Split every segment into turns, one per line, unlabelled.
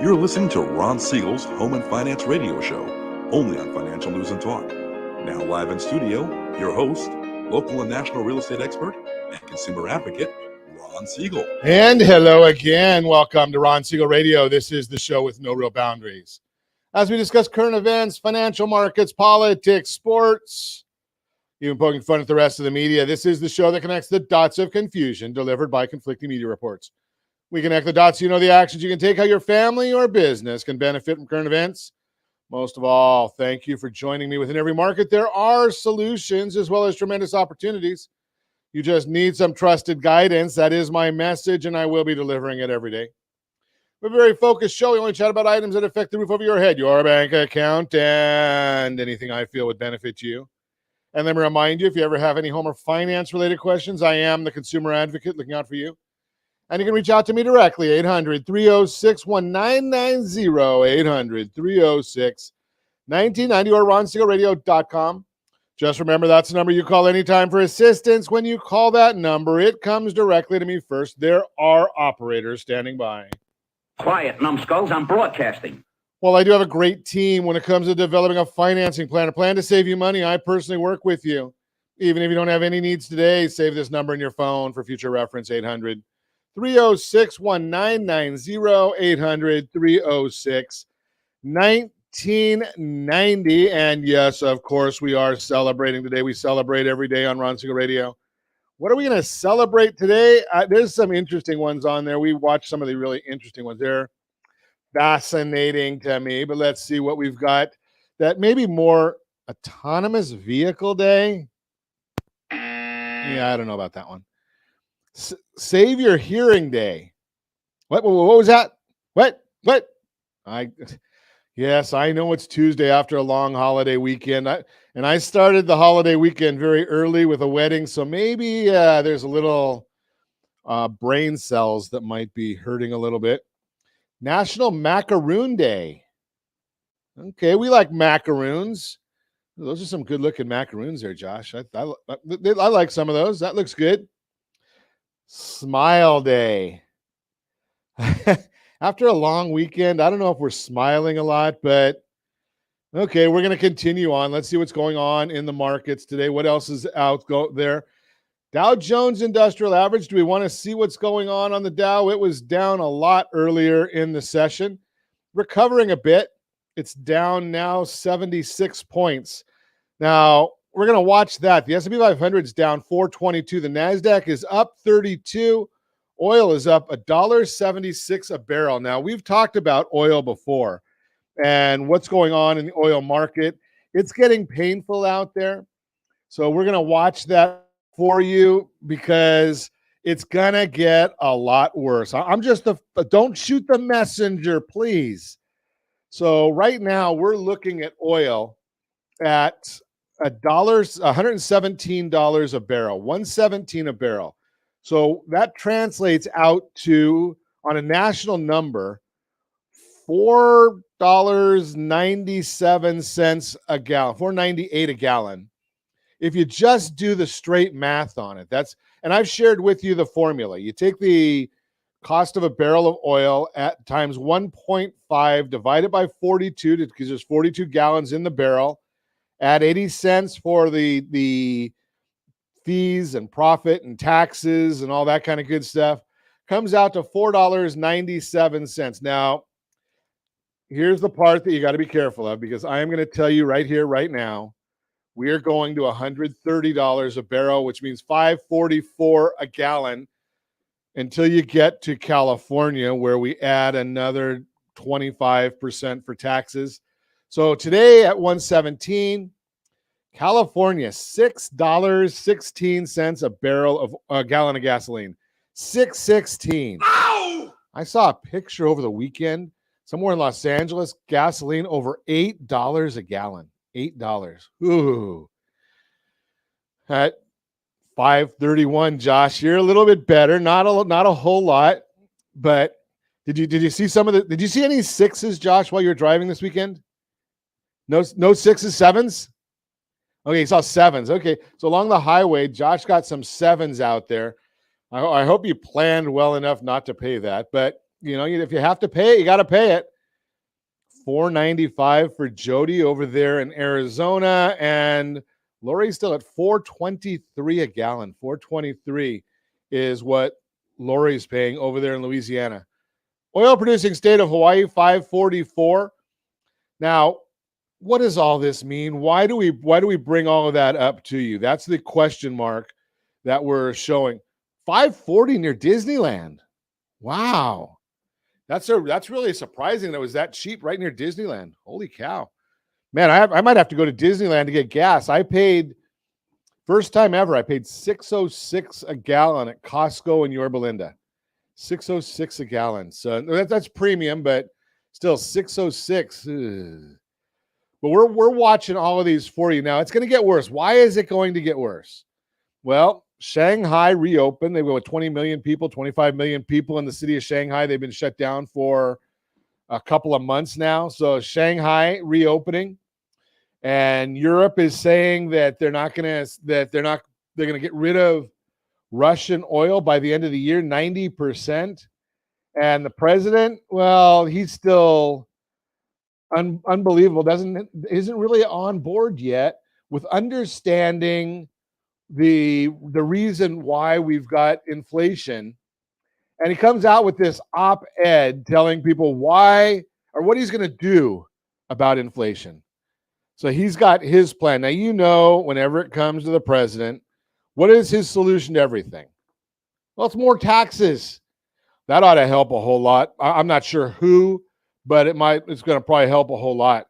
You're listening to Ron Siegel's Home and Finance Radio Show, only on Financial News and Talk. Now live in studio, your host, local and national real estate expert and consumer advocate, Ron Siegel.
And hello again. Welcome to Ron Siegel Radio. This is the show with no real boundaries. As we discuss current events, financial markets, politics, sports, even poking fun at the rest of the media, this is the show that connects the dots of confusion delivered by conflicting media reports. We connect the dots so you know the actions you can take, how your family or business can benefit from current events. Most of all, thank you for joining me. Within every market, there are solutions as well as tremendous opportunities. You just need some trusted guidance. That is my message, and I will be delivering it every day. We're a very focused show. We only chat about items that affect the roof over your head, your bank account, and anything I feel would benefit you. And let me remind you, if you ever have any home or finance-related questions, I am the consumer advocate looking out for you. And you can reach out to me directly, 800-306-1990, 800-306-1990, or ronsiegelradio.com. Just remember, that's the number you call anytime for assistance. When you call that number, it comes directly to me first. There are operators standing by.
Quiet, numbskulls. I'm broadcasting.
Well, I do have a great team when it comes to developing a financing plan, a plan to save you money. I personally work with you. Even if you don't have any needs today, save this number in your phone for future reference, 800-306-1990, 800-306-1990. And yes, of course, we are celebrating today. We celebrate every day on Ron Siegel Radio. What are we going to celebrate today? There's some interesting ones on there. We watched some of the really interesting ones. They're fascinating to me, but let's see what we've got. That maybe more autonomous vehicle day. Yeah, I don't know about that one. Save your hearing day. What was that? What? Yes, I know it's Tuesday after a long holiday weekend. I started the holiday weekend very early with a wedding, so maybe there's a little brain cells that might be hurting a little bit. National Macaroon Day. Okay, we like macaroons. Those are some good-looking macaroons there, Josh. I like some of those. That looks good. Smile Day. After a long weekend, I don't know if we're smiling a lot, but okay, we're going to continue on. Let's see what's going on in the markets today. What else is out there? Dow Jones Industrial Average. Do we want to see what's going on the Dow? It was down a lot earlier in the session, recovering a bit. It's down now 76 points. Now, we're going to watch that. The S&P 500 is down 422. The NASDAQ is up 32. Oil is up $1.76 a barrel. Now, we've talked about oil before and what's going on in the oil market. It's getting painful out there. So we're going to watch that for you because it's going to get a lot worse. I'm just don't shoot the messenger, please. So right now we're looking at oil at $117 a barrel, $117 a barrel. So that translates out to, on a national number, $4.97 a gallon, $4.98 a gallon. If you just do the straight math on it, and I've shared with you the formula. You take the cost of a barrel of oil at times 1.5 divided by 42 because there's 42 gallons in the barrel. Add 80 cents for the fees and profit and taxes and all that kind of good stuff. Comes out to $4.97. Now, here's the part that you got to be careful of because I am going to tell you right here, right now, we are going to $130 a barrel, which means $5.44 a gallon until you get to California, where we add another 25% for taxes. So today at 117, California, $6.16 a barrel of a gallon of gasoline. $6.16. Ow! I saw a picture over the weekend somewhere in Los Angeles, gasoline over $8 a gallon. $8. Ooh. At 531, Josh, you're a little bit better. Not a whole lot, but did you see did you see any sixes, Josh, while you were driving this weekend? No sixes, sevens? Okay, you saw sevens. Okay, so along the highway, Josh got some sevens out there. I hope you planned well enough not to pay that, but if you have to pay it, you got to pay it. $4.95 for Jody over there in Arizona, and Lori's still at $4.23 a gallon. $4.23 is what Lori's paying over there in Louisiana. Oil producing state of Hawaii, $5.44. Now, what does all this mean? Why do we bring all of that up to you? That's the question mark that we're showing. $5.40 near Disneyland. Wow. That's really surprising that it was that cheap right near Disneyland. Holy cow. Man, I might have to go to Disneyland to get gas. First time ever, I paid $6.06 a gallon at Costco in Yorba Linda. $6.06 a gallon. So that's premium, but still $6.06. Ugh. But we're watching all of these for you now. It's going to get worse. Why is it going to get worse? Well, Shanghai reopened. They were 20 million people, 25 million people in the city of Shanghai. They've been shut down for a couple of months now. So Shanghai reopening, and Europe is saying that they're going to get rid of Russian oil by the end of the year, 90%. And the president, well, he's still unbelievable. Isn't really on board yet with understanding the reason why we've got inflation. And he comes out with this op-ed telling people why or what he's going to do about inflation. So he's got his plan. Now, whenever it comes to the president, what is his solution to everything? Well, it's more taxes. That ought to help a whole lot. I'm not sure who, but it's going to probably help a whole lot.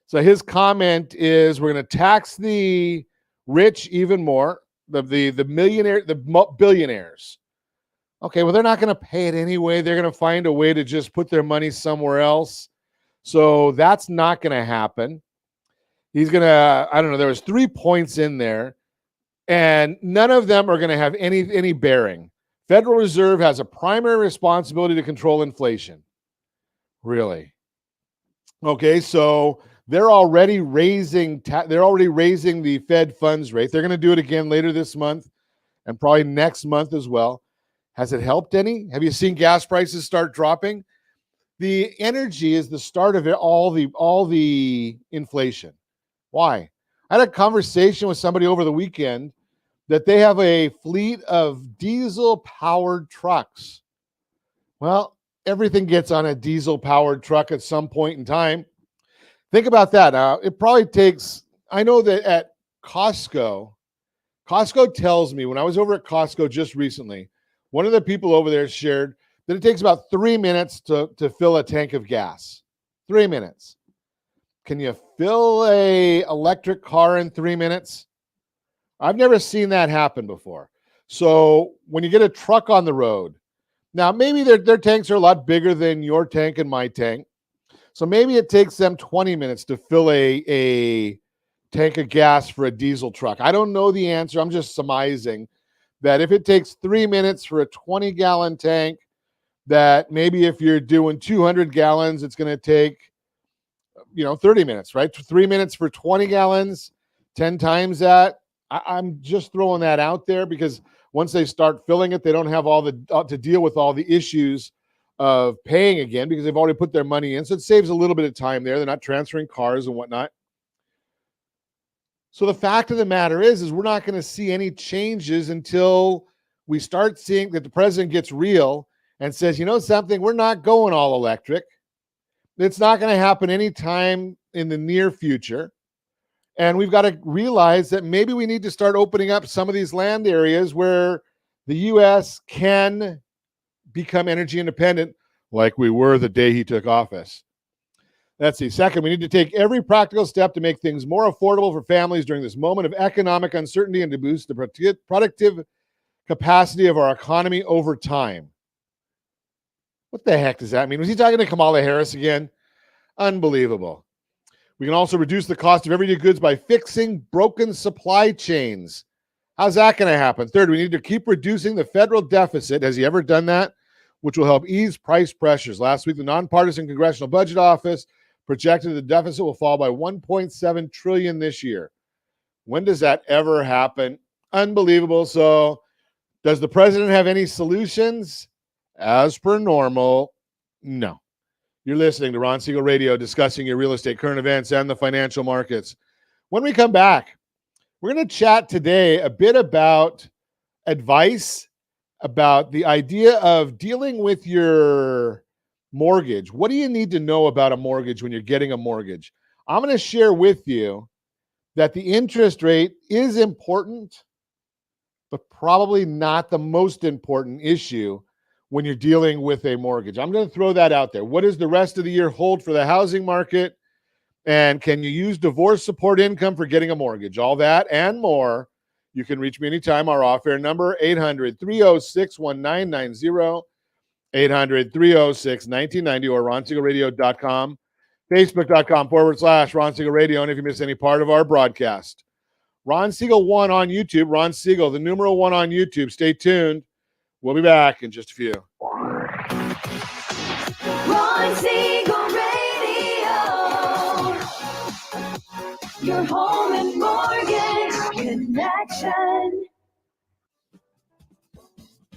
So his comment is, we're going to tax the rich even more, the billionaires. Okay, well, they're not going to pay it anyway. They're going to find a way to just put their money somewhere else. So that's not going to happen. He's going to, I don't know, there was 3 points in there, and none of them are going to have any bearing. Federal Reserve has a primary responsibility to control inflation. Really? Okay, so they're already raising the Fed funds rate. They're going to do it again later this month and probably next month as well. Has it helped any? Have you seen gas prices start dropping? The energy is the start of it, all the inflation. Why? I had a conversation with somebody over the weekend that they have a fleet of diesel-powered trucks. Well, everything gets on a diesel-powered truck at some point in time. Think about that. It probably takes, I know that at Costco tells me, when I was over at Costco just recently, one of the people over there shared that it takes about 3 minutes to fill a tank of gas. 3 minutes. Can you fill a electric car in 3 minutes? I've never seen that happen before. So when you get a truck on the road, now maybe their tanks are a lot bigger than your tank and my tank. So maybe it takes them 20 minutes to fill a tank of gas for a diesel truck. I don't know the answer. I'm just surmising that if it takes 3 minutes for a 20-gallon tank, that maybe if you're doing 200 gallons, it's going to take 30 minutes, right? 3 minutes for 20 gallons, 10 times that. I'm just throwing that out there because once they start filling it, they don't have to deal with all the issues of paying again because they've already put their money in. So it saves a little bit of time there. They're not transferring cars and whatnot. So the fact of the matter is we're not going to see any changes until we start seeing that the president gets real and says, you know something, we're not going all electric. It's not going to happen anytime in the near future. And we've got to realize that maybe we need to start opening up some of these land areas where the U.S. can become energy independent like we were the day he took office. Let's see. Second, we need to take every practical step to make things more affordable for families during this moment of economic uncertainty and to boost the productive capacity of our economy over time. What the heck does that mean? Was he talking to Kamala Harris again? Unbelievable. We can also reduce the cost of everyday goods by fixing broken supply chains. How's that going to happen? Third, we need to keep reducing the federal deficit. Has he ever done that? Which will help ease price pressures. Last week, the nonpartisan Congressional Budget Office projected the deficit will fall by $1.7 trillion this year. When does that ever happen? Unbelievable. So does the president have any solutions? As per normal, No. You're listening to Ron Siegel Radio, discussing your real estate, current events, and the financial markets. When we come back, we're going to chat today a bit about advice, about the idea of dealing with your mortgage. What do you need to know about a mortgage when you're getting a mortgage? I'm going to share with you that the interest rate is important, but probably not the most important issue when you're dealing with a mortgage. I'm going to throw that out there. What does the rest of the year hold for the housing market? And can you use divorce support income for getting a mortgage? All that and more. You can reach me anytime. Our off-air number, 800-306-1990, 800-306-1990, or ronsiegelradio.com, facebook.com/Ron Siegel Radio. And if you miss any part of our broadcast, Ron Siegel 1 on YouTube, Ron Siegel, the numeral 1 on YouTube. Stay tuned. We'll be back in just a few.
Ron Siegel Radio, your home and mortgage connection.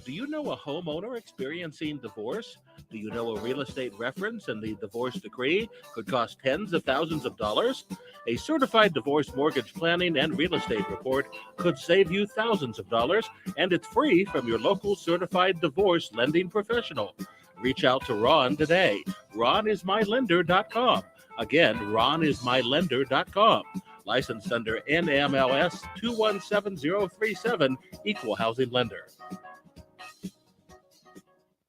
Do you know a homeowner experiencing divorce? Do you know a real estate reference and the divorce decree could cost tens of thousands of dollars? A certified divorce mortgage planning and real estate report could save you thousands of dollars, and it's free from your local certified divorce lending professional. Reach out to Ron today. RonIsMyLender.com. Again, RonIsMyLender.com. Licensed under NMLS 217037, Equal Housing Lender.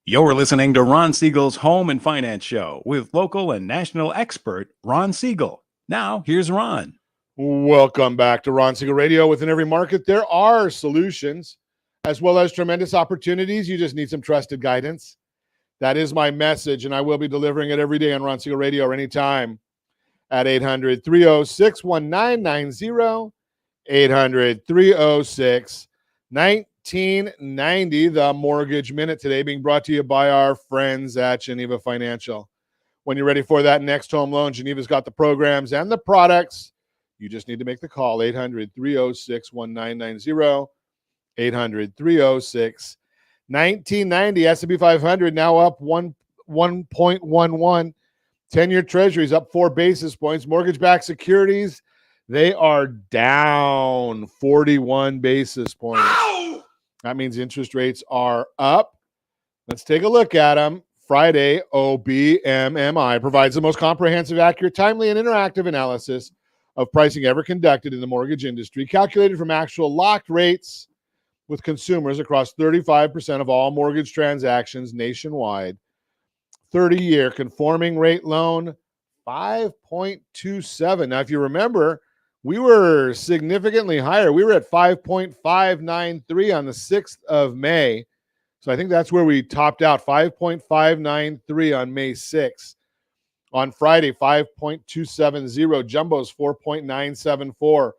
You're listening to Ron Siegel's Home and Finance Show with local and national expert Ron Siegel. Now, here's Ron.
Welcome back to Ron Siegel Radio. Within every market, there are solutions as well as tremendous opportunities. You just need some trusted guidance. That is my message, and I will be delivering it every day on Ron Siegel Radio or anytime at 800-306-1990, 800-306-1990. 1990, the Mortgage Minute today being brought to you by our friends at Geneva Financial. When you're ready for that next home loan, Geneva's got the programs and the products. You just need to make the call, 800-306-1990, 800-306-1990. S&P 500 now up 1.11. 10-year Treasuries up 4 basis points. Mortgage-backed securities, they are down 41 basis points. Ow! That means interest rates are up. Let's take a look at them. Friday, OBMMI provides the most comprehensive, accurate, timely, and interactive analysis of pricing ever conducted in the mortgage industry, calculated from actual locked rates with consumers across 35% of all mortgage transactions nationwide. 30-year conforming rate loan, 5.27. Now, if you remember, we were significantly higher. We were at 5.593 on the 6th of May. So I think that's where we topped out, 5.593 on May 6th. On Friday, 5.270. Jumbo's 4.974.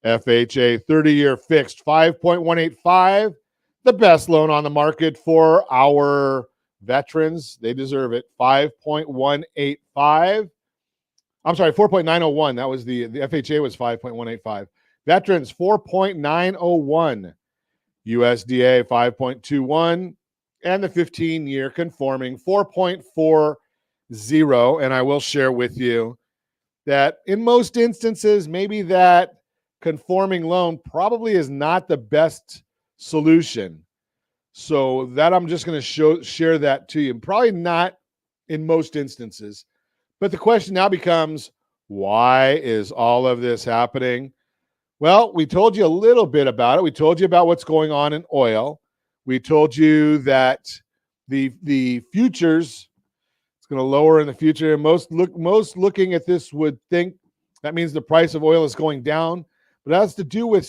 FHA 30-year fixed, 5.185. The best loan on the market for our veterans. They deserve it, 5.185. I'm sorry, 4.901. That was the FHA was 5.185. Veterans, 4.901. USDA, 5.21. And the 15-year conforming, 4.40. And I will share with you that in most instances, maybe that conforming loan probably is not the best solution. So that I'm just going to share that to you. Probably not in most instances. But the question now becomes, why is all of this happening? Well, we told you a little bit about it. We told you about what's going on in oil. We told you that the futures, it's going to lower in the future. Most looking at this would think that means the price of oil is going down. But it has to do with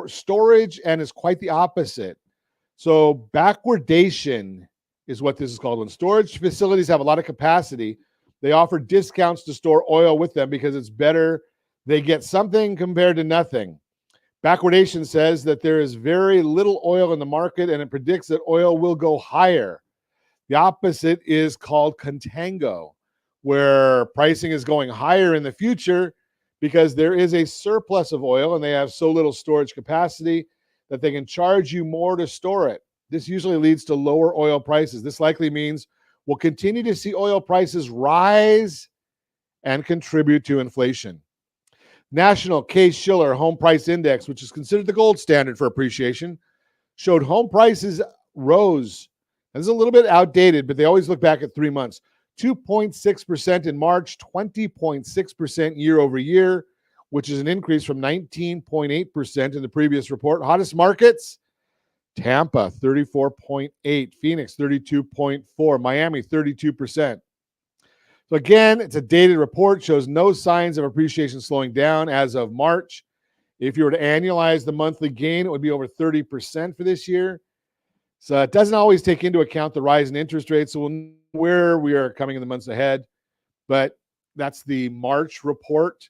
storage and is quite the opposite. So backwardation is what this is called. When storage facilities have a lot of capacity, they offer discounts to store oil with them because it's better. They get something compared to nothing. Backwardation says that there is very little oil in the market, and it predicts that oil will go higher. The opposite is called contango, where pricing is going higher in the future because there is a surplus of oil and they have so little storage capacity that they can charge you more to store it. This usually leads to lower oil prices. This likely means will continue to see oil prices rise and contribute to inflation. National Case-Shiller Home Price Index, which is considered the gold standard for appreciation, showed home prices rose. This is a little bit outdated, but they always look back at 3 months. 2.6% in March, 20.6% year over year, which is an increase from 19.8% in the previous report. Hottest markets: Tampa, 34.8, Phoenix, 32.4, Miami, 32%. So again, it's a dated report, shows no signs of appreciation slowing down as of March. If you were to annualize the monthly gain, it would be over 30% for this year. So it doesn't always take into account the rise in interest rates. So we'll know where we are coming in the months ahead. But that's the March report.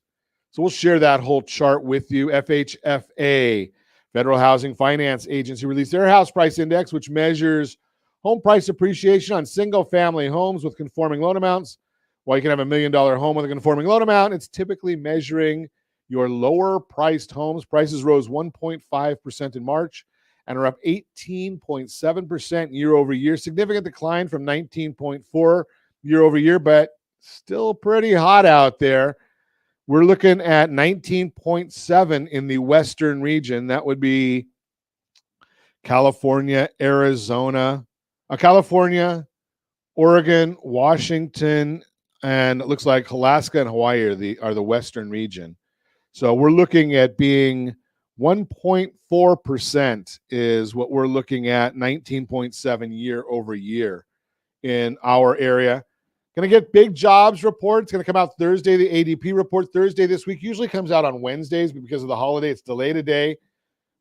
So we'll share that whole chart with you. FHFA, Federal Housing Finance Agency, released their house price index, which measures home price appreciation on single-family homes with conforming loan amounts. While you can have $1 million home with a conforming loan amount, it's typically measuring your lower-priced homes. Prices rose 1.5% in March and are up 18.7% year over year. Significant decline from 19.4 year over year, but still pretty hot out there. We're looking at 19.7 in the western region. That would be California, Arizona, California, Oregon, Washington, and it looks like Alaska and Hawaii are the western region. So we're looking at being 1.4% is what we're looking at, 19.7 year over year in our area. Going to get big jobs report. It's going to come out Thursday. The ADP report Thursday this week usually comes out on Wednesdays, but because of the holiday, it's delayed a day.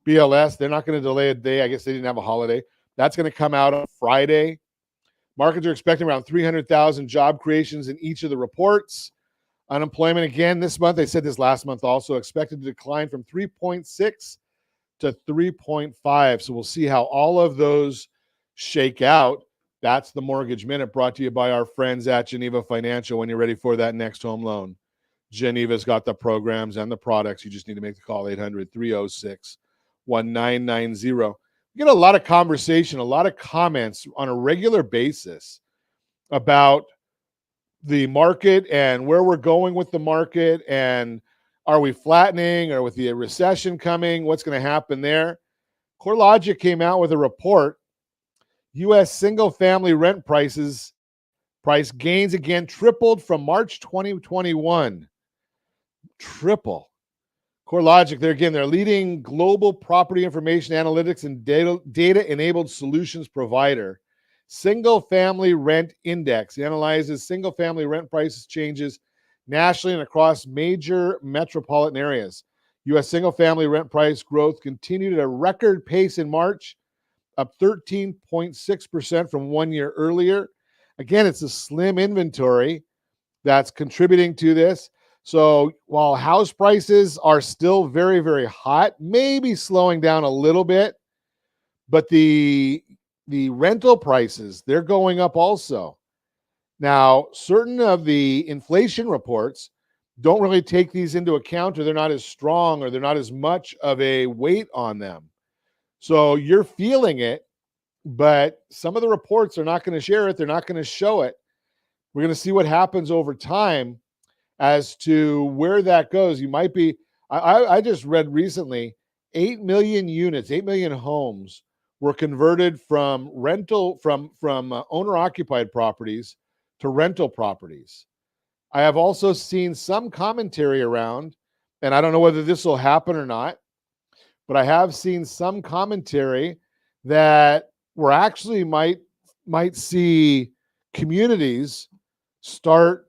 BLS, they're not going to delay a day. I guess they didn't have a holiday. That's going to come out on Friday. Markets are expecting around 300,000 job creations in each of the reports. Unemployment, again, this month, I said this last month also, expected to decline from 3.6 to 3.5. So we'll see how all of those shake out. That's the Mortgage Minute, brought to you by our friends at Geneva Financial. When you're ready for that next home loan, Geneva's got the programs and the products. You just need to make the call, 800-306-1990. We get a lot of conversation, a lot of comments on a regular basis about the market and where we're going with the market, and are we flattening, or with the recession coming, what's going to happen there? CoreLogic came out with a report. U.S. single-family rent price gains again tripled from March 2021. Triple. CoreLogic, they're leading global property information analytics and data-enabled solutions provider. Single-family rent index analyzes single-family rent prices changes nationally and across major metropolitan areas. U.S. single-family rent price growth continued at a record pace in March, up 13.6% from 1 year earlier. Again, it's a slim inventory that's contributing to this. So while house prices are still very, very hot, maybe slowing down a little bit, but the rental prices, they're going up also. Now, certain of the inflation reports don't really take these into account, or they're not as strong, or they're not as much of a weight on them. So you're feeling it, but some of the reports are not going to share it. They're not going to show it. We're going to see what happens over time as to where that goes. You might be, I just read recently, 8 million units, 8 million homes were converted from owner-occupied properties to rental properties. I have also seen some commentary around, and I don't know whether this will happen or not, but I have seen some commentary that we're actually might see communities start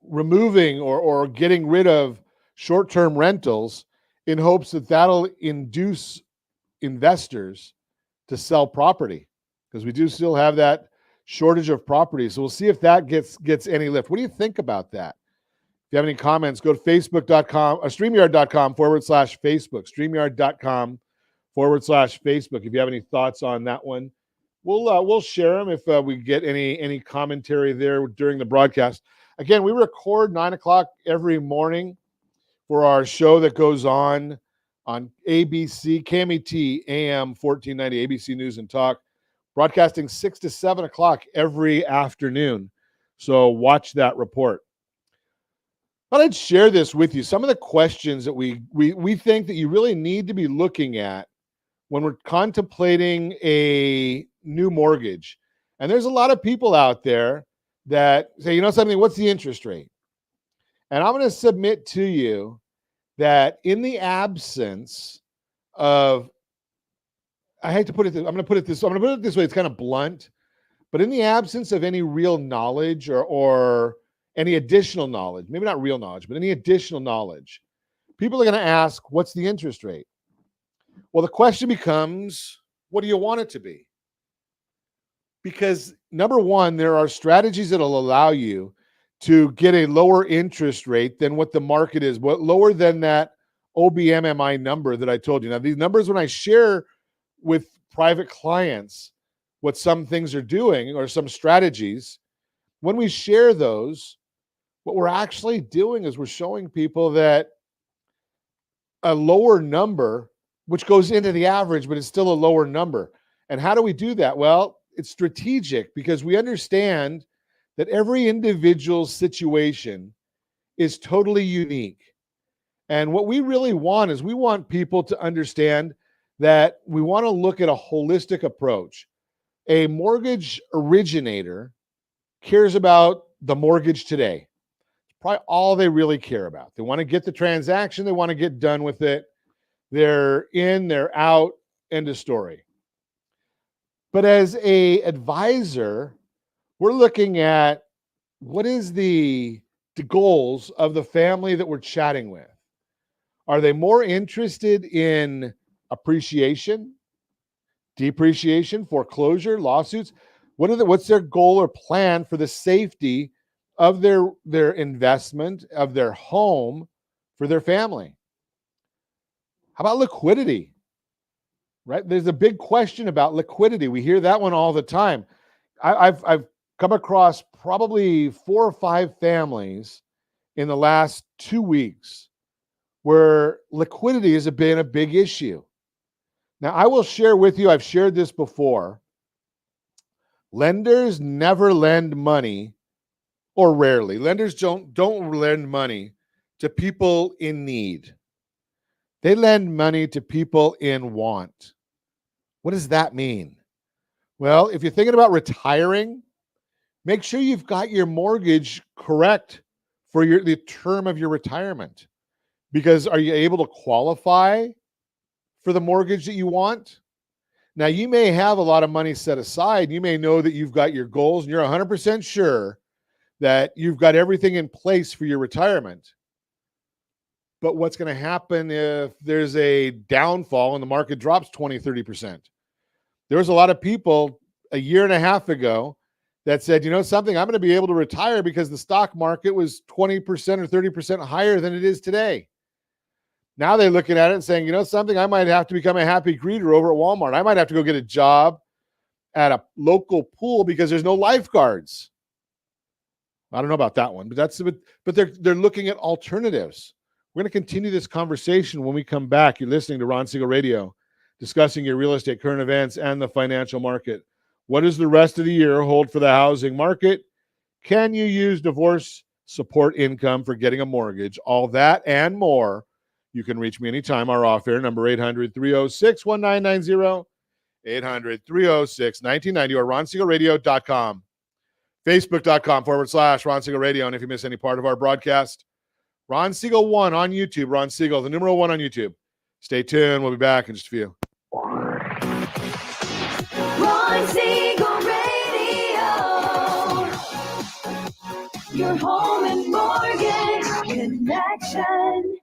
removing or getting rid of short-term rentals in hopes that that'll induce investors to sell property, because we do still have that shortage of property. So we'll see if that gets any lift. What do you think about that? If you have any comments, go to facebook.com or StreamYard.com/Facebook, StreamYard.com/Facebook. If you have any thoughts on that one, we'll share them if we get any commentary there during the broadcast. Again, we record 9 o'clock every morning for our show that goes on ABC, KMET, AM 1490, ABC News and Talk. broadcasting 6 to 7 o'clock every afternoon. So watch that report. But I'd share this with you. Some of the questions that we think that you really need to be looking at when we're contemplating a new mortgage. And there's a lot of people out there that say, you know something, what's the interest rate? And I'm going to submit to you that in the absence of, I hate to put it, I'm going to put it this way, it's kind of blunt, but in the absence of any real knowledge or any additional knowledge, maybe not real knowledge, but any additional knowledge, people are going to ask, what's the interest rate? Well, the question becomes, what do you want it to be? Because number one, there are strategies that will allow you to get a lower interest rate than what the market is, but lower than that OBMMI number that I told you. Now, these numbers, when I share with private clients what some things are doing or some strategies, when we share those, what we're actually doing is we're showing people that a lower number, which goes into the average, but it's still a lower number. And how do we do that? Well, it's strategic because we understand that every individual situation is totally unique. And what we really want is we want people to understand that we want to look at a holistic approach. A mortgage originator cares about the mortgage today. It's probably all they really care about. They want to get the transaction. They want to get done with it. They're in, they're out, end of story. But as a advisor, we're looking at what is the goals of the family that we're chatting with. Are they more interested in appreciation, depreciation, foreclosure, lawsuits? What's their goal or plan for the safety of their investment, of their home, for their family? How about liquidity? Right? There's a big question about liquidity. We hear that one all the time. I've come across probably 4 or 5 families in the last 2 weeks where liquidity has been a big issue. Now, I will share with you, I've shared this before. Lenders never lend money, or rarely. Lenders don't lend money to people in need. They lend money to people in want. What does that mean? Well, if you're thinking about retiring, make sure you've got your mortgage correct for the term of your retirement. Because are you able to qualify for the mortgage that you want? Now, you may have a lot of money set aside. You may know that you've got your goals and you're 100% sure that you've got everything in place for your retirement. But what's going to happen if there's a downfall and the market drops 20, 30%? There was a lot of people a year and a half ago that said, you know something, I'm going to be able to retire because the stock market was 20% or 30% higher than it is today. Now they're looking at it and saying, you know something, I might have to become a happy greeter over at Walmart. I might have to go get a job at a local pool because there's no lifeguards. I don't know about that one, but they're looking at alternatives. We're going to continue this conversation when we come back. You're listening to Ron Siegel Radio, discussing your real estate, current events, and the financial market. What does the rest of the year hold for the housing market? Can you use divorce support income for getting a mortgage? All that and more. You can reach me anytime. Our off-air number 800-306-1990, 800-306-1990, or ronsiegelradio.com, facebook.com/Ron Siegel Radio. And if you miss any part of our broadcast, Ron Siegel 1 on YouTube, Ron Siegel, the numeral 1 on YouTube. Stay tuned. We'll be back in just a few.
Ron Siegel Radio, your home and mortgage connection.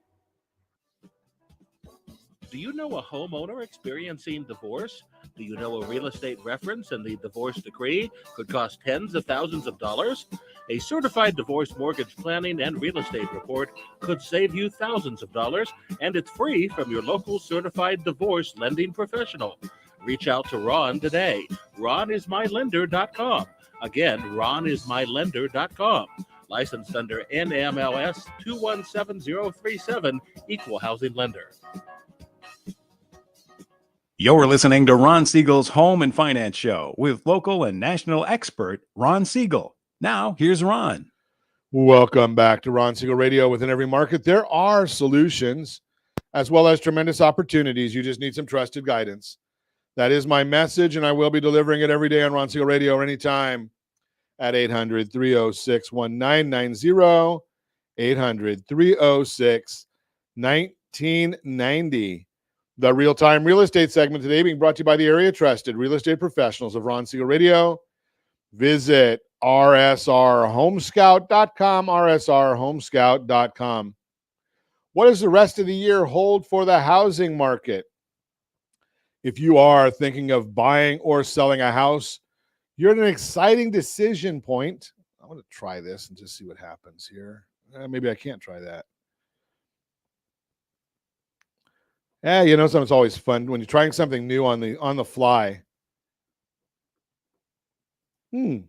Do you know a homeowner experiencing divorce? Do you know a real estate reference and the divorce decree could cost tens of thousands of dollars? A certified divorce mortgage planning and real estate report could save you thousands of dollars, and it's free from your local certified divorce lending professional. Reach out to Ron today. RonIsMyLender.com. Again, RonIsMyLender.com. Licensed under NMLS 217037, Equal Housing Lender.
You're listening to Ron Siegel's Home and Finance Show with local and national expert Ron Siegel. Now, here's Ron.
Welcome back to Ron Siegel Radio. Within every market, there are solutions as well as tremendous opportunities. You just need some trusted guidance. That is my message, and I will be delivering it every day on Ron Siegel Radio or anytime at 800-306-1990, 800-306-1990. The real-time real estate segment today being brought to you by the area trusted real estate professionals of Ron Siegel Radio. Visit rsrhomescout.com, rsrhomescout.com. What does the rest of the year hold for the housing market? If you are thinking of buying or selling a house, you're at an exciting decision point. I'm going to try this and just see what happens here. Maybe I can't try that. Something's always fun when you're trying something new on the fly. If you're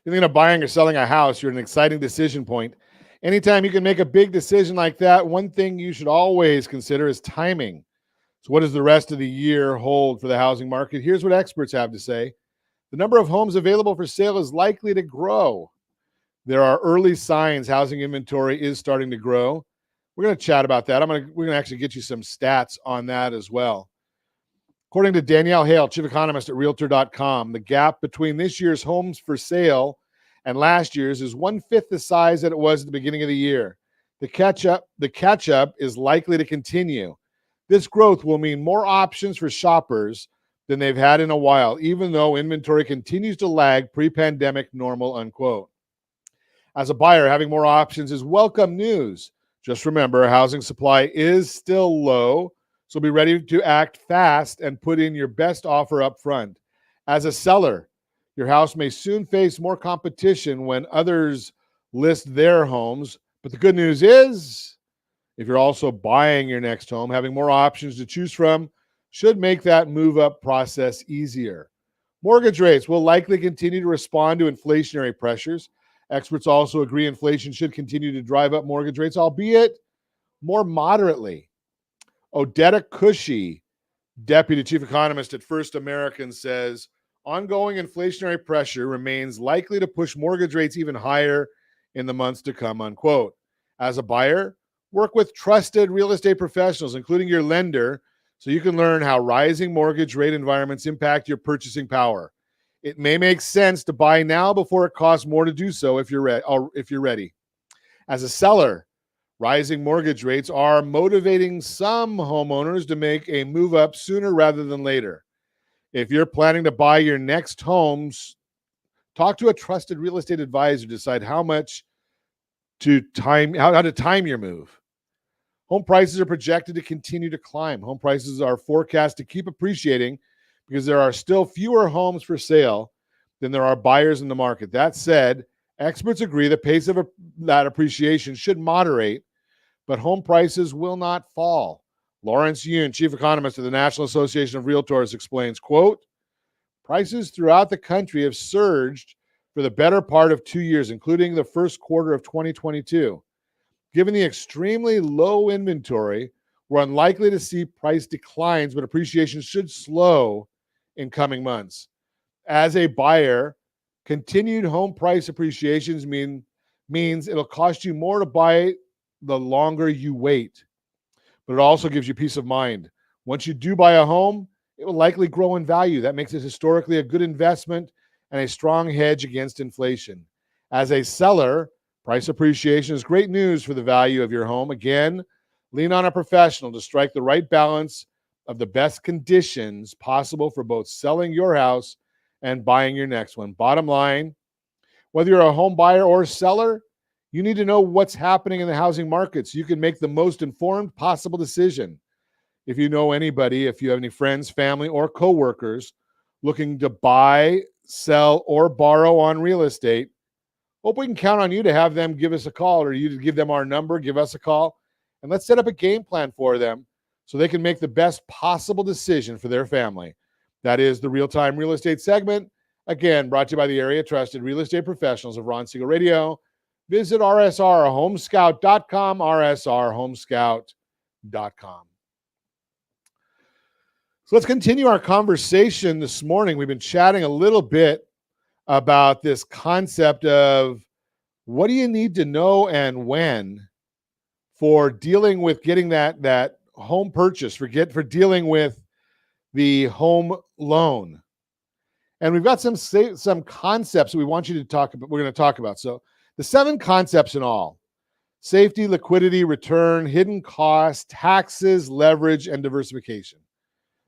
thinking of buying or selling a house, you're at an exciting decision point. Anytime you can make a big decision like that, one thing you should always consider is timing. So what does the rest of the year hold for the housing market? Here's what experts have to say. The number of homes available for sale is likely to grow. There are early signs housing inventory is starting to grow. We're going to chat about that. We're going to actually get you some stats on that as well. According to Danielle Hale, chief economist at Realtor.com, the gap between this year's homes for sale and last year's is 1/5 the size that it was at the beginning of the year. The catch-up is likely to continue. This growth will mean more options for shoppers than they've had in a while, even though inventory continues to lag pre-pandemic normal, unquote. As a buyer, having more options is welcome news. Just remember, housing supply is still low, so be ready to act fast and put in your best offer up front. As a seller, your house may soon face more competition when others list their homes, but the good news is, if you're also buying your next home, having more options to choose from should make that move-up process easier. Mortgage rates will likely continue to respond to inflationary pressures. Experts also agree inflation should continue to drive up mortgage rates, albeit more moderately. Odetta Cushy, deputy chief economist at First American, says ongoing inflationary pressure remains likely to push mortgage rates even higher in the months to come, unquote. As a buyer, work with trusted real estate professionals, including your lender, so you can learn how rising mortgage rate environments impact your purchasing power. It may make sense to buy now before it costs more to do so if you're ready. As a seller, rising mortgage rates are motivating some homeowners to make a move up sooner rather than later. If you're planning to buy your next homes, talk to a trusted real estate advisor to decide how to time your move. Home prices are projected to continue to climb. Home prices are forecast to keep appreciating because there are still fewer homes for sale than there are buyers in the market. That said, experts agree the pace of that appreciation should moderate, but home prices will not fall. Lawrence Yoon, chief economist of the National Association of Realtors, explains, quote, prices throughout the country have surged for the better part of 2 years, including the first quarter of 2022. Given the extremely low inventory, we're unlikely to see price declines, but appreciation should slow in coming months. As a buyer, continued home price appreciations means it'll cost you more to buy the longer you wait, but it also gives you peace of mind. Once you do buy a home, it will likely grow in value. That makes it historically a good investment and a strong hedge against inflation. As a seller, price appreciation is great news for the value of your home. Again, lean on a professional to strike the right balance of the best conditions possible for both selling your house and buying your next one. Bottom line, whether you're a home buyer or seller, you need to know what's happening in the housing market so you can make the most informed possible decision. If you know anybody, if you have any friends, family, or coworkers looking to buy, sell, or borrow on real estate, hope we can count on you to have them give us a call, or you to give them our number, give us a call, and let's set up a game plan for them so they can make the best possible decision for their family. That is the real-time real estate segment. Again, brought to you by the area trusted real estate professionals of Ron Siegel Radio. Visit rsrhomescout.com, rsrhomescout.com. So let's continue our conversation this morning. We've been chatting a little bit about this concept of what do you need to know and when for dealing with getting that home purchase, for dealing with the home loan. And we've got some concepts that we want you to talk about. We're going to talk about. So the 7 concepts in all: safety, liquidity, return, hidden cost, taxes, leverage, and diversification.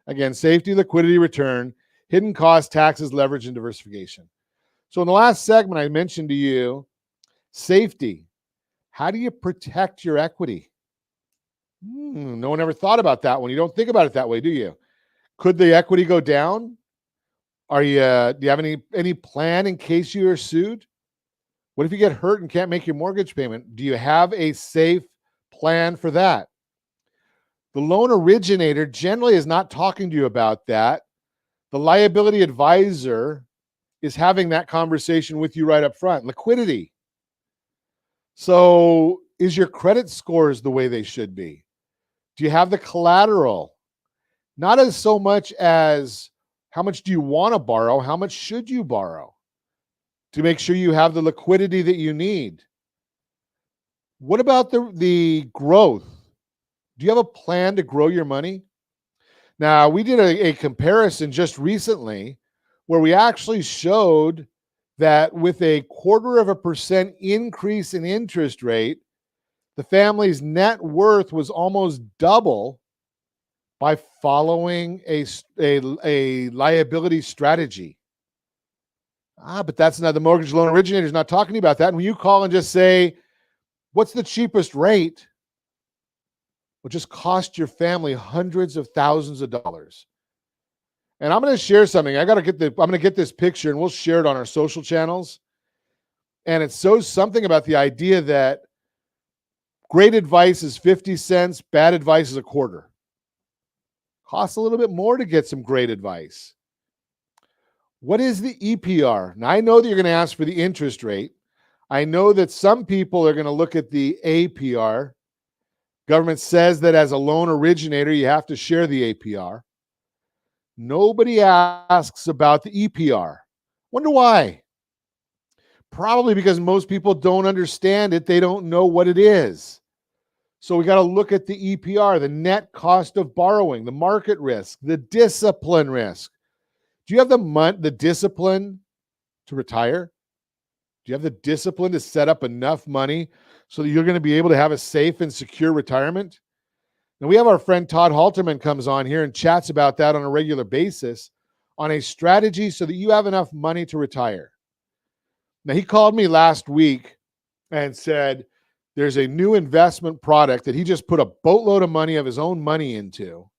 Again, safety, liquidity, return, hidden cost, taxes, leverage, and diversification. So in the last segment, I mentioned to you safety. How do you protect your equity? No one ever thought about that one. You don't think about it that way, do you? Could the equity go down? Do you have any plan in case you are sued? What if you get hurt and can't make your mortgage payment? Do you have a safe plan for that? The loan originator generally is not talking to you about that. The liability advisor is having that conversation with you right up front. Liquidity. So is your credit scores the way they should be? Do you have the collateral? Not as so much as how much do you want to borrow, how much should you borrow to make sure you have the liquidity that you need? What about the growth? Do you have a plan to grow your money? Now, we did a comparison just recently where we actually showed that with a 0.25% increase in interest rate, the family's net worth was almost double by following a liability strategy. But that's not, the mortgage loan originator is not talking about that. And when you call and just say, what's the cheapest rate? Will just cost your family hundreds of thousands of dollars. And I'm going to share something. I'm going to get this picture and we'll share it on our social channels. And it shows something about the idea that great advice is 50 cents, bad advice is a quarter. Costs a little bit more to get some great advice. What is the EPR? Now, I know that you're going to ask for the interest rate. I know that some people are going to look at the APR. Government says that as a loan originator, you have to share the APR. Nobody asks about the EPR. Wonder why? Probably because most people don't understand it. They don't know what it is. So we got to look at the EPR, the net cost of borrowing, the market risk, the discipline risk. Do you have the discipline to retire? Do you have the discipline to set up enough money so that you're going to be able to have a safe and secure retirement? Now, we have our friend Todd Halterman comes on here and chats about that on a regular basis on a strategy so that you have enough money to retire. Now, he called me last week and said there's a new investment product that he just put a boatload of money of his own money into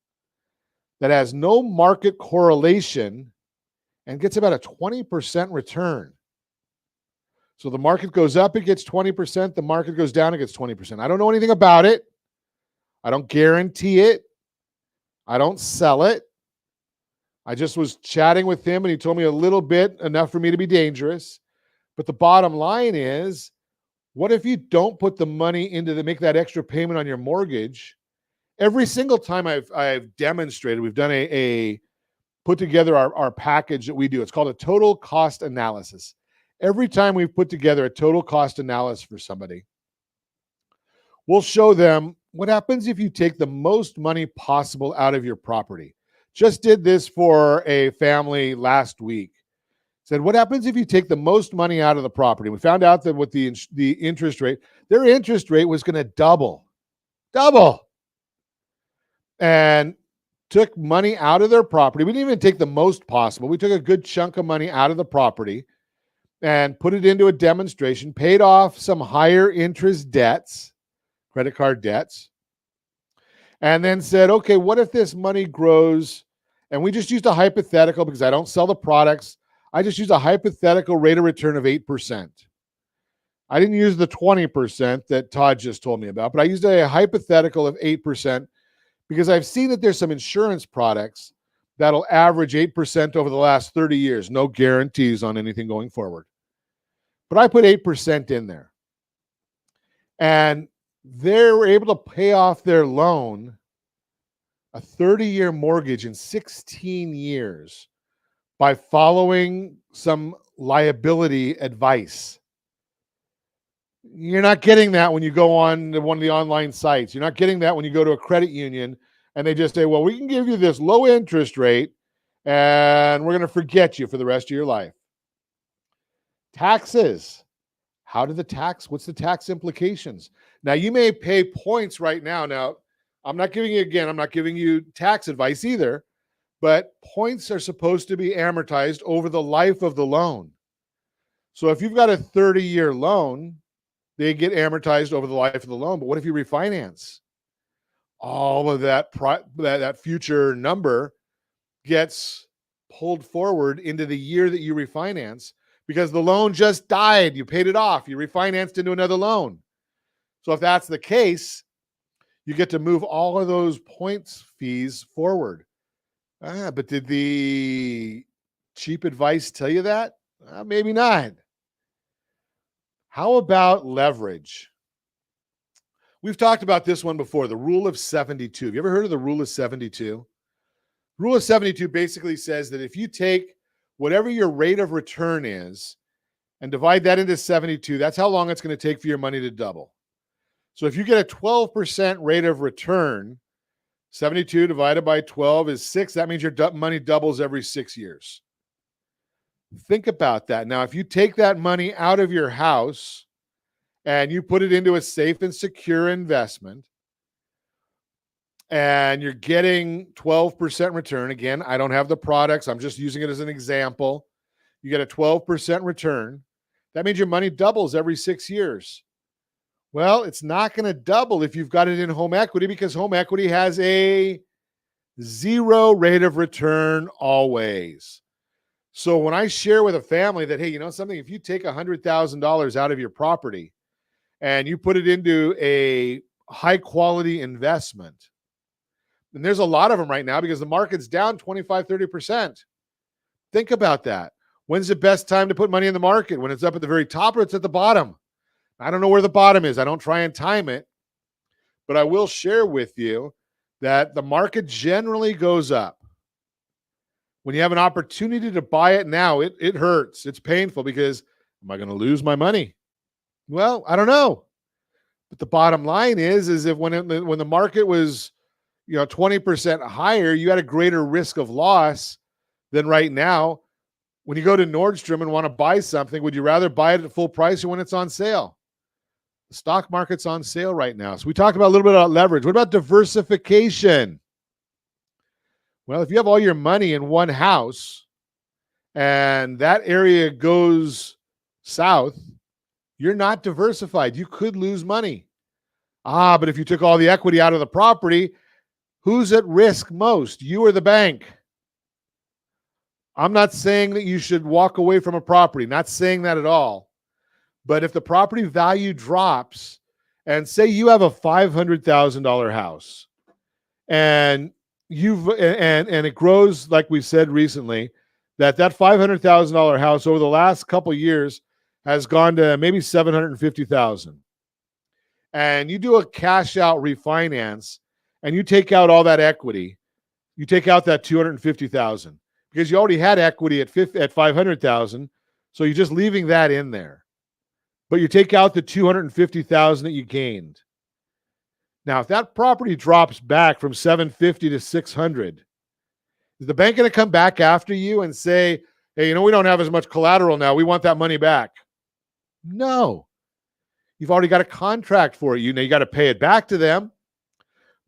that has no market correlation and gets about a 20% return. So the market goes up, it gets 20%. The market goes down, it gets 20%. I don't know anything about it. I don't guarantee it. I don't sell it. I just was chatting with him and he told me a little bit, enough for me to be dangerous. But the bottom line is, what if you don't put the money into make that extra payment on your mortgage? Every single time I've demonstrated, we've done put together our package that we do. It's called a total cost analysis. Every time we've put together a total cost analysis for somebody, we'll show them what happens if you take the most money possible out of your property. Just did this for a family last week. Said, what happens if you take the most money out of the property? We found out that with the interest rate, their interest rate was going to double. And took money out of their property. We didn't even take the most possible. We took a good chunk of money out of the property and put it into a demonstration, paid off some higher interest debts, credit card debts, and then said, okay, what if this money grows? And we just used a hypothetical because I don't sell the products. I just used a hypothetical rate of return of 8%. I didn't use the 20% that Todd just told me about, but I used a hypothetical of 8% because I've seen that there's some insurance products that'll average 8% over the last 30 years. No guarantees on anything going forward. But I put 8% in there. And they were able to pay off their loan a 30-year mortgage in 16 years by following some liability advice. You're not getting that when you go on one of the online sites. You're not getting that when you go to a credit union and they just say, well, we can give you this low interest rate and we're going to forget you for the rest of your life. Taxes. What's the tax implications? Now, you may pay points right now. Now, I'm not giving you tax advice either, but points are supposed to be amortized over the life of the loan. So if you've got a 30-year loan, they get amortized over the life of the loan. But what if you refinance? All of that future number gets pulled forward into the year that you refinance because the loan just died. You paid it off. You refinanced into another loan. So if that's the case, you get to move all of those points fees forward. But did the cheap advice tell you that? Maybe not. How about leverage? We've talked about this one before, the rule of 72. Have you ever heard of the rule of 72? Rule of 72 basically says that if you take whatever your rate of return is and divide that into 72, that's how long it's going to take for your money to double. So if you get a 12% rate of return, 72 divided by 12 is 6. That means your money doubles every 6 years. Think about that. Now, if you take that money out of your house and you put it into a safe and secure investment and you're getting 12% return, again, I don't have the products. I'm just using it as an example. You get a 12% return. That means your money doubles every 6 years. Well, it's not going to double if you've got it in home equity because home equity has a 0 rate of return always. So when I share with a family that, hey, you know something, if you take $100,000 out of your property and you put it into a high quality investment, and there's a lot of them right now because the market's down 25, 30%. Think about that. When's the best time to put money in the market? When it's up at the very top or it's at the bottom? I don't know where the bottom is. I don't try and time it, but I will share with you that the market generally goes up. When you have an opportunity to buy it now, it hurts. It's painful because am I going to lose my money? Well, I don't know. But the bottom line is if when the market was, 20% higher, you had a greater risk of loss than right now. When you go to Nordstrom and want to buy something, would you rather buy it at full price or when it's on sale? The stock market's on sale right now. So we talked about a little bit about leverage. What about diversification? Well, if you have all your money in one house and that area goes south, you're not diversified. You could lose money. But if you took all the equity out of the property, who's at risk most? You or the bank? I'm not saying that you should walk away from a property. Not saying that at all. But if the property value drops, and say you have a $500,000 house, and it grows, like we said recently, that $500,000 house over the last couple of years has gone to maybe $750,000, and you do a cash out refinance, and you take out all that equity, you take out that $250,000 because you already had equity at $500,000, so you're just leaving that in there. But you take out the $250,000 that you gained. Now, if that property drops back from $750 to $600, is the bank going to come back after you and say, hey, we don't have as much collateral now. We want that money back? No. You've already got a contract for it. You got to pay it back to them.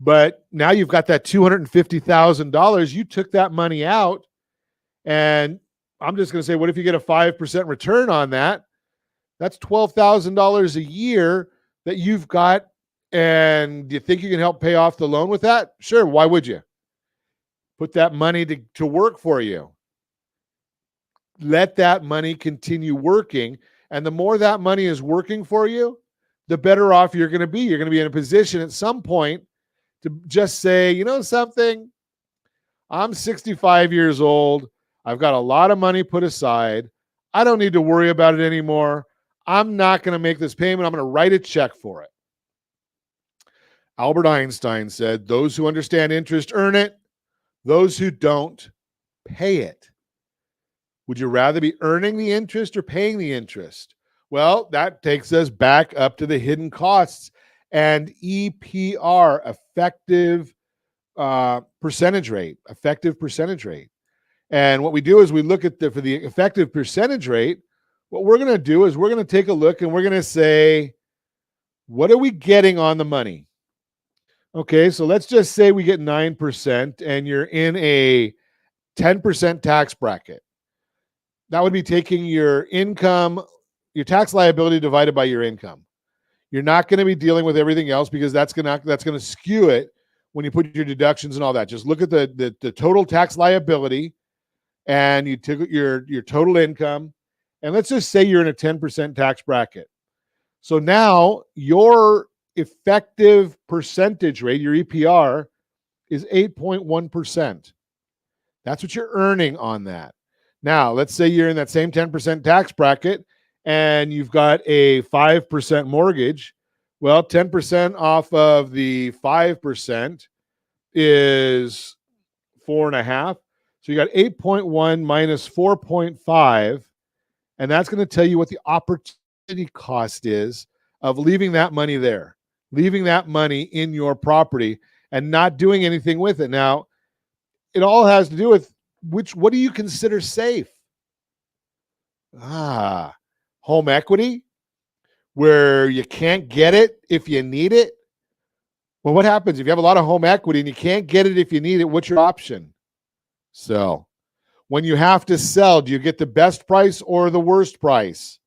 But now you've got that $250,000. You took that money out. And I'm just going to say, what if you get a 5% return on that? That's $12,000 a year that you've got. And do you think you can help pay off the loan with that? Sure. Why would you? Put that money to work for you. Let that money continue working. And the more that money is working for you, the better off you're going to be. You're going to be in a position at some point to just say, you know something? I'm 65 years old. I've got a lot of money put aside. I don't need to worry about it anymore. I'm not going to make this payment. I'm going to write a check for it. Albert Einstein said, those who understand interest earn it, those who don't pay it. Would you rather be earning the interest or paying the interest? Well, that takes us back up to the hidden costs and EPR, effective percentage rate. And what we do is we look at for the effective percentage rate. What we're going to do is we're going to take a look and we're going to say, what are we getting on the money? Okay, so let's just say we get 9% and you're in a 10% tax bracket. That would be taking your income, your tax liability divided by your income. You're not going to be dealing with everything else because that's going to skew it when you put your deductions and all that. Just look at the total tax liability and you took your total income. And let's just say you're in a 10% tax bracket. So now your effective percentage rate, your EPR, is 8.1%. That's what you're earning on that. Now, let's say you're in that same 10% tax bracket and you've got a 5% mortgage. Well, 10% off of the 5% is 4.5. So you got 8.1 minus 4.5, and that's going to tell you what the opportunity cost is of leaving that money there, leaving that money in your property and not doing anything with it. Now, it all has to do with what do you consider safe? Home equity, where you can't get it if you need it. Well, what happens if you have a lot of home equity and you can't get it if you need it? What's your option? Sell. When you have to sell, do you get the best price or the worst price?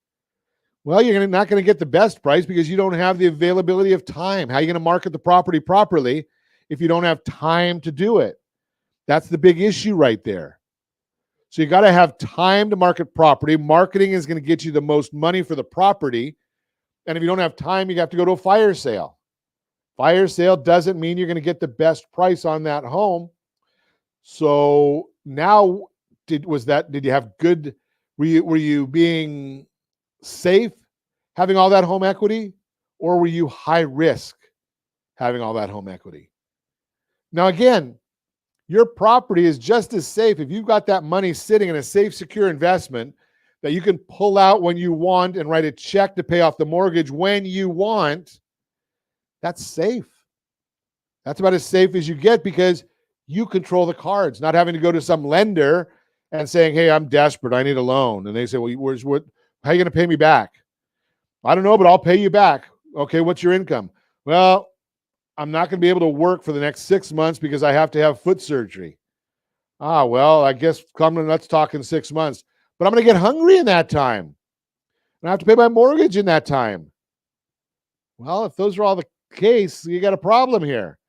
Well, you're not going to get the best price because you don't have the availability of time. How are you going to market the property properly if you don't have time to do it? That's the big issue right there. So you got to have time to market property. Marketing is going to get you the most money for the property. And if you don't have time, you have to go to a fire sale. Fire sale doesn't mean you're going to get the best price on that home. So now, did you have good, were you being safe having all that home equity, or were you high risk having all that home equity? Now, again, your property is just as safe if you've got that money sitting in a safe, secure investment that you can pull out when you want and write a check to pay off the mortgage when you want. That's safe. That's about as safe as you get because you control the cards, not having to go to some lender and saying, hey, I'm desperate, I need a loan. And they say, well, how are you going to pay me back? I don't know, but I'll pay you back. Okay, what's your income? Well, I'm not going to be able to work for the next 6 months because I have to have foot surgery. Well, I guess let's talk in 6 months. But I'm going to get hungry in that time. And I have to pay my mortgage in that time. Well, if those are all the case, you got a problem here.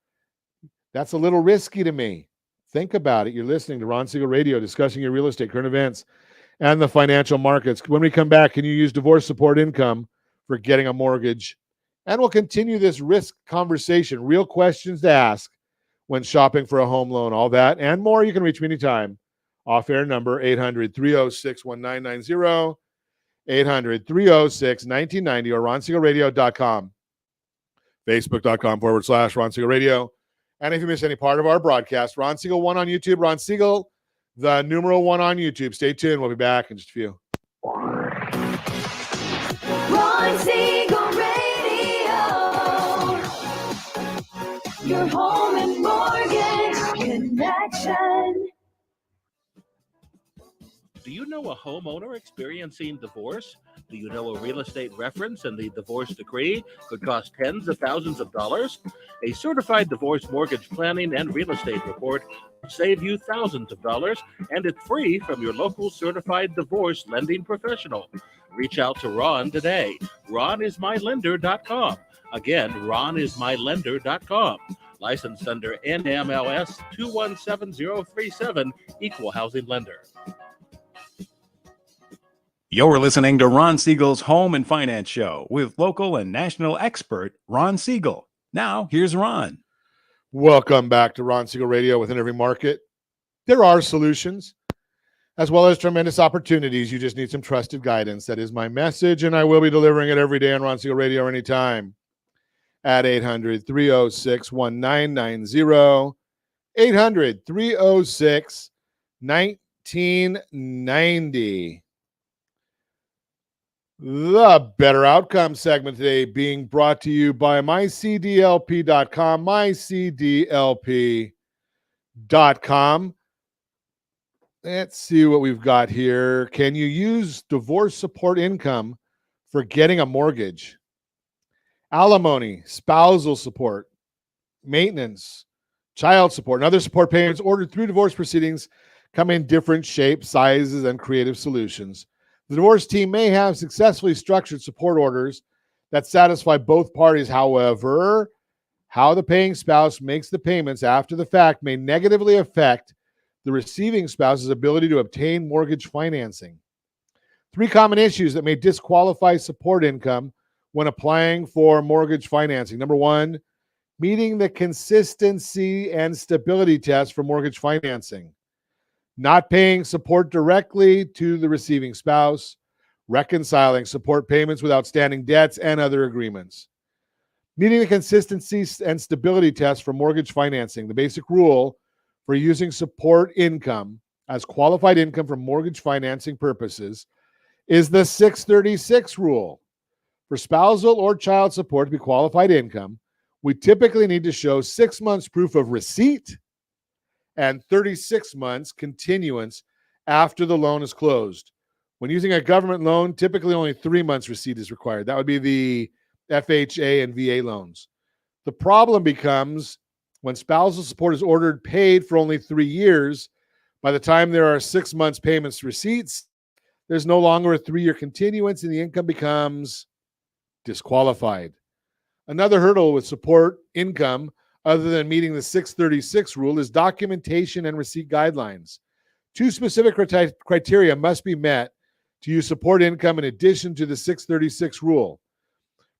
That's a little risky to me. Think about it. You're listening to Ron Siegel Radio, discussing your real estate, current events, and the financial markets. When we come back, can you use divorce support income for getting a mortgage? And we'll continue this risk conversation, real questions to ask when shopping for a home loan, all that and more. You can reach me anytime. Off-air number 800-306-1990, 800-306-1990, or ronsiegelradio.com, facebook.com/Ron Siegel Radio. And if you miss any part of our broadcast, Ron Siegel 1 on YouTube, Ron Siegel, the numeral 1 on YouTube. Stay tuned. We'll be back in just a few.
Ron Siegel Radio, your home and mortgage connection.
Do you know a homeowner experiencing divorce? Do you know a real estate reference and the divorce decree could cost tens of thousands of dollars? A certified divorce mortgage planning and real estate report will save you thousands of dollars, and it's free from your local certified divorce lending professional. Reach out to Ron today. RonIsMyLender.com. Again, RonIsMyLender.com. Licensed under NMLS 217037, Equal Housing Lender.
You're listening to Ron Siegel's Home and Finance Show with local and national expert Ron Siegel. Now, here's Ron.
Welcome back to Ron Siegel Radio. Within every market, there are solutions as well as tremendous opportunities. You just need some trusted guidance. That is my message, and I will be delivering it every day on Ron Siegel Radio anytime. at 800-306-1990. 800-306-1990. The Better Outcome segment today being brought to you by mycdlp.com, mycdlp.com. Let's see what we've got here. Can you use divorce support income for getting a mortgage? Alimony, spousal support, maintenance, child support, and other support payments ordered through divorce proceedings come in different shapes, sizes, and creative solutions. The divorce team may have successfully structured support orders that satisfy both parties. However, how the paying spouse makes the payments after the fact may negatively affect the receiving spouse's ability to obtain mortgage financing. 3 common issues that may disqualify support income when applying for mortgage financing. Number 1, meeting the consistency and stability test for mortgage financing. Not paying support directly to the receiving spouse, reconciling support payments with outstanding debts and other agreements. Meeting the consistency and stability test for mortgage financing. The basic rule for using support income as qualified income for mortgage financing purposes is the 636 rule. For spousal or child support to be qualified income, we typically need to show 6 months proof of receipt and 36 months continuance after the loan is closed. When using a government loan, typically only 3 months receipt is required. That would be the FHA and VA loans. The problem becomes when spousal support is ordered paid for only 3 years. By the time there are 6 months payments receipts, there's no longer a 3-year continuance and the income becomes disqualified. Another hurdle with support income, other than meeting the 636 rule, is documentation and receipt guidelines. 2 specific criteria must be met to use support income in addition to the 636 rule.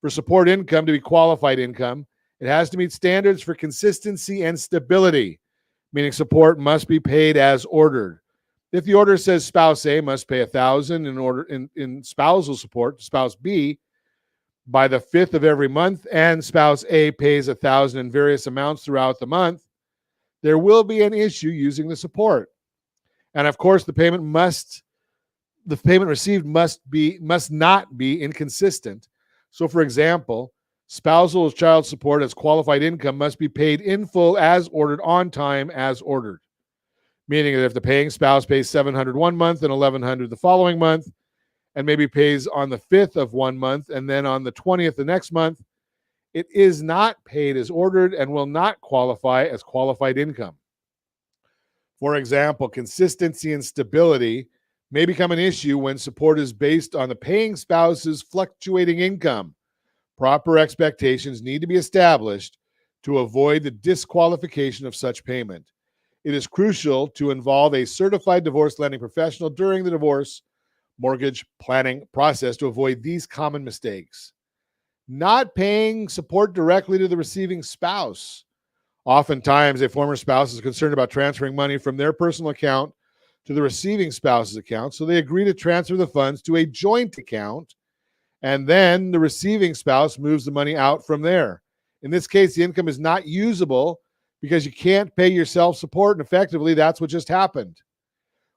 For support income to be qualified income, it has to meet standards for consistency and stability, meaning support must be paid as ordered. If the order says spouse A must pay $1,000 in spousal support to spouse B by the 5th of every month, and spouse A pays $1,000 in various amounts throughout the month, there will be an issue using the support. And of course, the payment received must not be inconsistent. So, for example, spousal child support as qualified income must be paid in full as ordered on time as ordered. Meaning that if the paying spouse pays $700 one month and $1,100 the following month, and maybe pays on the 5th of one month and then on the 20th the next month, it is not paid as ordered and will not qualify as qualified income. For example, consistency and stability may become an issue when support is based on the paying spouse's fluctuating income. Proper expectations need to be established to avoid the disqualification of such payment. It is crucial to involve a certified divorce lending professional during the divorce mortgage planning process to avoid these common mistakes. Not paying support directly to the receiving spouse. Oftentimes, a former spouse is concerned about transferring money from their personal account to the receiving spouse's account, so they agree to transfer the funds to a joint account, and then the receiving spouse moves the money out from there. In this case, the income is not usable because you can't pay yourself support, and effectively, that's what just happened.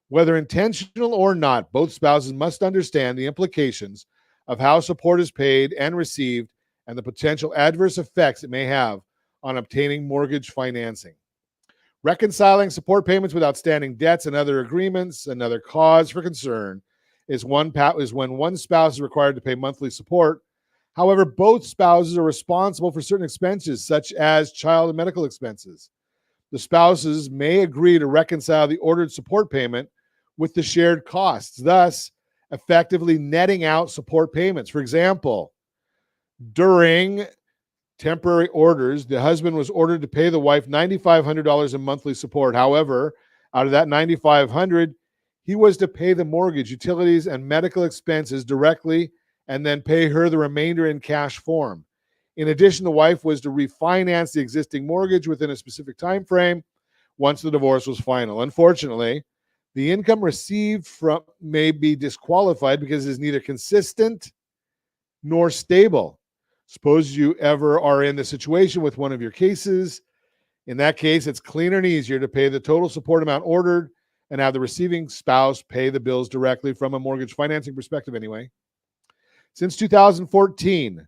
Whether intentional or not, both spouses must understand the implications of how support is paid and received and the potential adverse effects it may have on obtaining mortgage financing. Reconciling support payments with outstanding debts and other agreements, another cause for concern, is when one spouse is required to pay monthly support. However, both spouses are responsible for certain expenses, such as child and medical expenses. The spouses may agree to reconcile the ordered support payment with the shared costs, thus effectively netting out support payments. For example, during temporary orders, the husband was ordered to pay the wife $9,500 in monthly support. However, out of that $9,500, he was to pay the mortgage, utilities, and medical expenses directly and then pay her the remainder in cash form. In addition, the wife was to refinance the existing mortgage within a specific time frame once the divorce was final. Unfortunately, the income received from may be disqualified because it is neither consistent nor stable. Suppose you ever are in the situation with one of your cases. In that case, it's cleaner and easier to pay the total support amount ordered and have the receiving spouse pay the bills directly from a mortgage financing perspective anyway. Since 2014,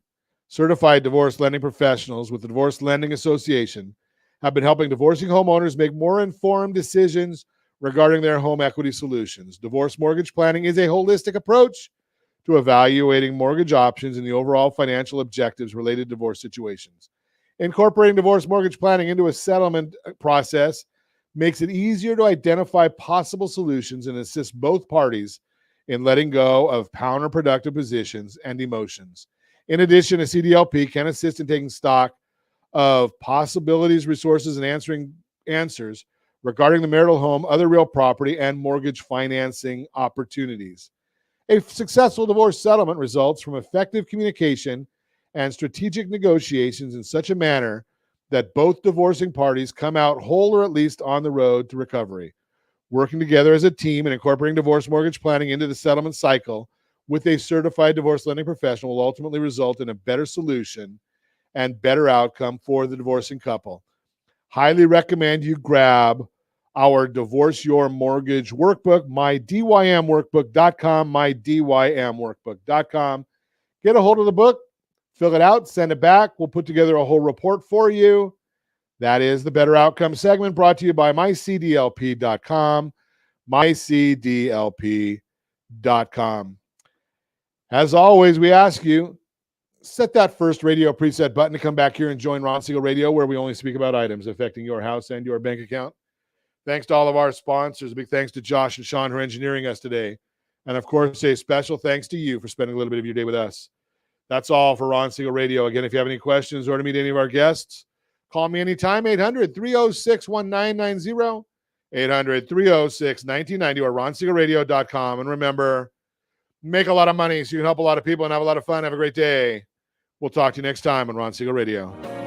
certified divorce lending professionals with the Divorce Lending Association have been helping divorcing homeowners make more informed decisions regarding their home equity solutions. Divorce mortgage planning is a holistic approach to evaluating mortgage options and the overall financial objectives related to divorce situations. Incorporating divorce mortgage planning into a settlement process makes it easier to identify possible solutions and assist both parties in letting go of counterproductive positions and emotions. In addition, a CDLP can assist in taking stock of possibilities, resources, and answers regarding the marital home, other real property, and mortgage financing opportunities. A successful divorce settlement results from effective communication and strategic negotiations in such a manner that both divorcing parties come out whole or at least on the road to recovery. Working together as a team and incorporating divorce mortgage planning into the settlement cycle with a certified divorce lending professional will ultimately result in a better solution and better outcome for the divorcing couple. Highly recommend you grab our Divorce Your Mortgage workbook, mydymworkbook.com, mydymworkbook.com. Get a hold of the book, fill it out, send it back. We'll put together a whole report for you. That is the Better Outcome segment brought to you by mycdlp.com, mycdlp.com. As always, we ask you, set that first radio preset button to come back here and join Ron Siegel Radio, where we only speak about items affecting your house and your bank account. Thanks to all of our sponsors. A big thanks to Josh and Sean who are engineering us today. And of course, a special thanks to you for spending a little bit of your day with us. That's all for Ron Siegel Radio. Again, if you have any questions or to meet any of our guests, call me anytime, 800-306-1990, 800-306-1990, or ronsiegelradio.com. And remember, make a lot of money so you can help a lot of people and have a lot of fun. Have a great day. We'll talk to you next time on Ron Siegel Radio.